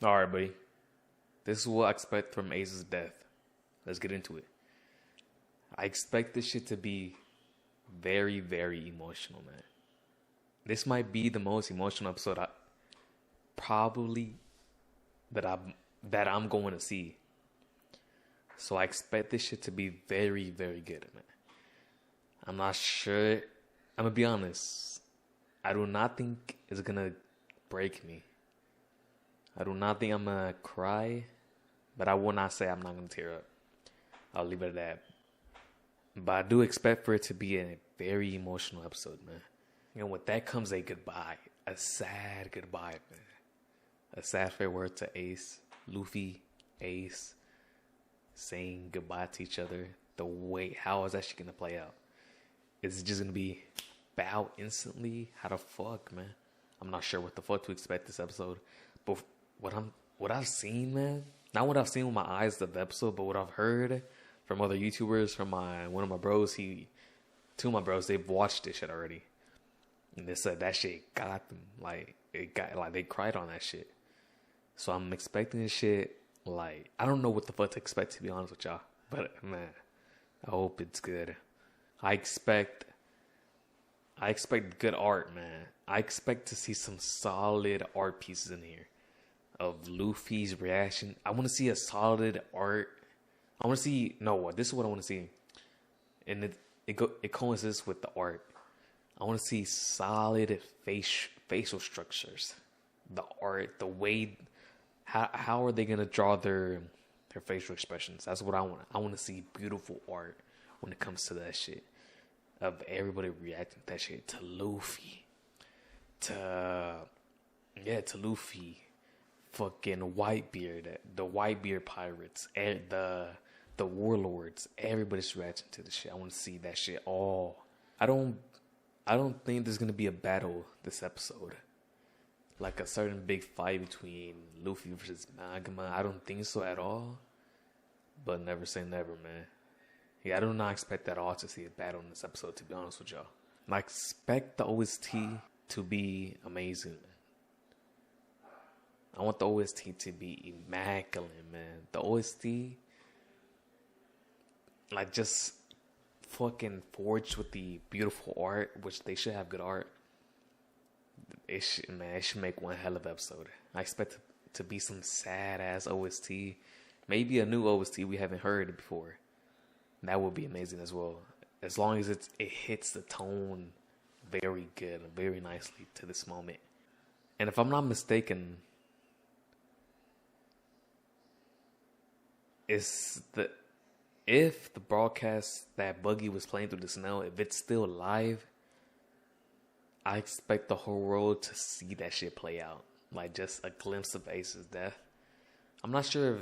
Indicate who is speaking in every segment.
Speaker 1: Alright, buddy. This is what I expect from Ace's death. Let's get into it. I expect this shit to be very, very emotional, man. This might be the most emotional episode that I'm going to see. So I expect this shit to be very, very good, man. I'm not sure. I'm gonna be honest. I do not think it's gonna break me. I do not think I'm gonna cry, but I will not say I'm not gonna tear up. I'll leave it at that. But I do expect for it to be a very emotional episode, man. And with that comes a goodbye. A sad goodbye, man. A sad farewell to Ace, Luffy, Ace, saying goodbye to each other. How is that shit gonna play out? Is it just gonna be bow instantly? How the fuck, man? I'm not sure what the fuck to expect this episode. But what I've seen, man, not what I've seen with my eyes of the episode, but what I've heard from other YouTubers, from one of my bros, two of my bros, they've watched this shit already. And they said that shit got them. They cried on that shit. So I'm expecting this shit, I don't know what the fuck to expect, to be honest with y'all. But, man, I hope it's good. I expect good art, man. I expect to see some solid art pieces in here of Luffy's reaction. I want to see a solid art. This is what I want to see. And it coincides with the art. I want to see solid facial structures. The art, the way, how are they going to draw their facial expressions? That's what I want. I want to see beautiful art when it comes to that shit. Of everybody reacting to that shit. To Luffy. To Luffy. Fucking Whitebeard. The Whitebeard pirates. And the warlords. Everybody's reacting to the shit. I want to see that shit all. I don't think there's gonna be a battle this episode. Like a certain big fight between Luffy versus Magma. I don't think so at all. But never say never, man. Yeah, I do not expect at all to see a battle in this episode, to be honest with y'all. I expect the OST to be amazing, man. I want the OST to be immaculate, man. The OST, just fucking forged with the beautiful art, which they should have good art. It should make one hell of an episode. I expect it to be some sad ass OST. Maybe a new OST we haven't heard before. That would be amazing as well. As long as it hits the tone very good, very nicely to this moment. And if I'm not mistaken, if the broadcast that Buggy was playing through the snow, if it's still live, I expect the whole world to see that shit play out. Just a glimpse of Ace's death. I'm not sure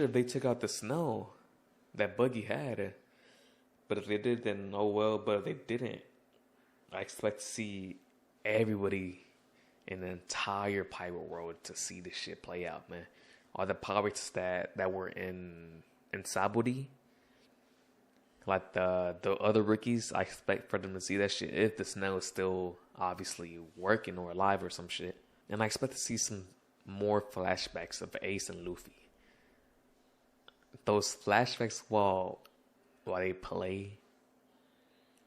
Speaker 1: if they took out the snow that Buggy had. But if they did, then oh well. But if they didn't, I expect to see everybody in the entire pirate world to see this shit play out, man. All the pirates that were in Sabaody, the other rookies, I expect for them to see that shit if the snow is still obviously working or alive or some shit. And I expect to see some more flashbacks of Ace and Luffy. Those flashbacks while they play,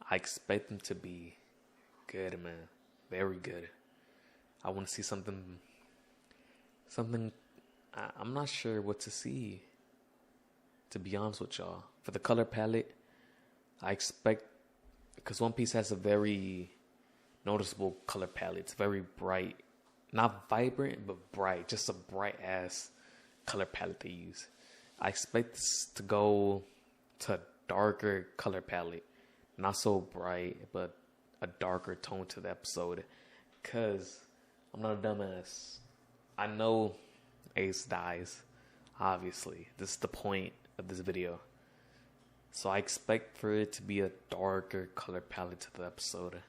Speaker 1: I expect them to be good, man. Very good. I want to see something. I'm not sure what to see, to be honest with y'all. For the color palette, I expect, because One Piece has a very noticeable color palette. It's very bright. Not vibrant, but bright. Just a bright ass color palette they use. I expect this to go to a darker color palette. Not so bright, but a darker tone to the episode. Because I'm not a dumbass. I know Ace dies. Obviously. This is the point of this video. So I expect for it to be a darker color palette to the episode.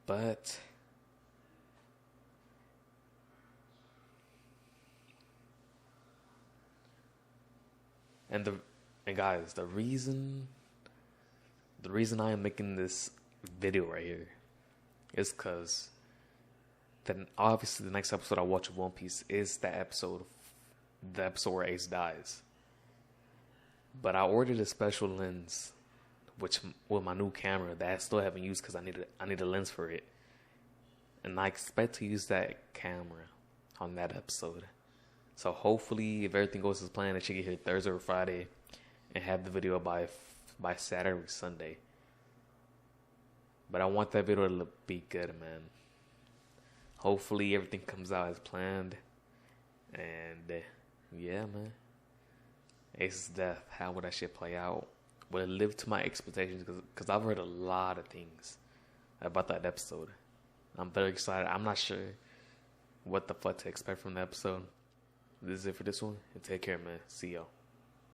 Speaker 1: But And guys, the reason I am making this video right here is because then obviously the next episode I watch of One Piece is the episode where Ace dies. But I ordered a special lens, which with my new camera that I still haven't used because I need a lens for it, and I expect to use that camera on that episode. So hopefully, if everything goes as planned, I should get here Thursday or Friday, and have the video by Saturday or Sunday. But I want that video to be good, man. Hopefully everything comes out as planned. And yeah, man. Ace's death, how would that shit play out? Will it live to my expectations? Because I've heard a lot of things about that episode. I'm very excited. I'm not sure what the fuck to expect from the episode. This is it for this one. And take care, man. See y'all.